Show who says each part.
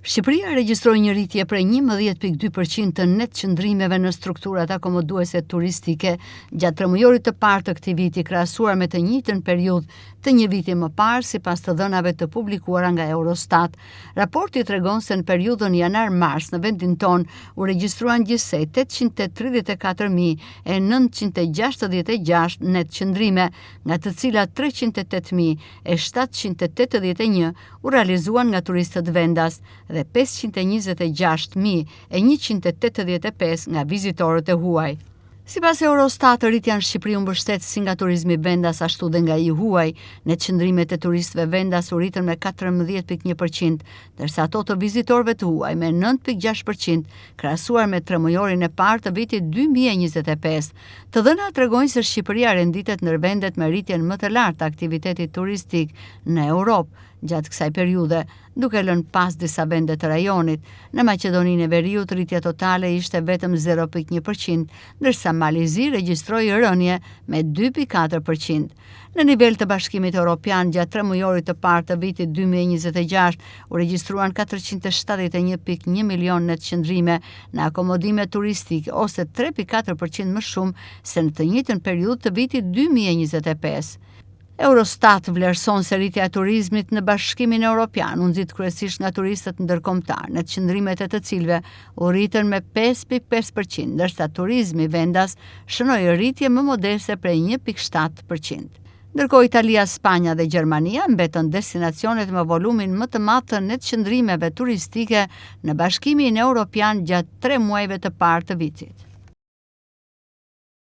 Speaker 1: Shqipëria regjistroi një rritje prej 11.2% të net qëndrimeve në strukturat akomoduese turistike gjatë tremujorit të parë të këtij viti krahasuar me të njëjtën periudhë të një viti më parë, sipas të dhënave të publikuara nga Eurostat. Raporti tregon se në periudhën janar-mars në vendin tonë u regjistruan gjithsej 833.966 net qëndrime, nga të cilat 308.781 u realizuan nga turistët vendas dhe 526.185 nga vizitorët e huaj. Sipas Eurostat, rritja në Shqipëri u mbështet si nga turizmi vendas ashtu dhe nga i huaj. Net qëndrimet e turistëve vendas u rritën me 14.1%, ndërsa ato të vizitorëve të huaj me 9.6%, krahasuar me tremujorin e parë të vitit 2025. Të dhënat tregojnë se Shqipëria renditet ndër vendet me rritjen më të lartë të aktivitetit turistik në Europë gjatë kësaj periudhe, duke lënë pas disa vende të rajonit. Në Maqedoninë e Veriut rritja totale ishte vetëm 0.1%, ndërsa Malizi regjistroi rënje me 2.4%. Në nivel të Bashkimit Evropian, gjatë tremujorit të parë të vitit 2026, u regjistruan 471.1 milion net qëndrime në akomodime turistike, ose 3.4% më shumë se në të njëjtën periudhë të vitit 2025. Eurostat vlerëson se rritja e turizmit në Bashkimin Evropian u nxit kryesisht nga turistët ndërkombëtar, net qëndrimet e të cilëve u rritën me 5.5%, ndërsa turizmi vendas shënoi rritje më modeste prej 1.7%. Ndërkohë Italia, Spanja dhe Gjermania mbetën destinacionet me volumin më të madh të net qëndrimeve turistike në Bashkimin Evropian gjatë 3 muajve të parë të vitit.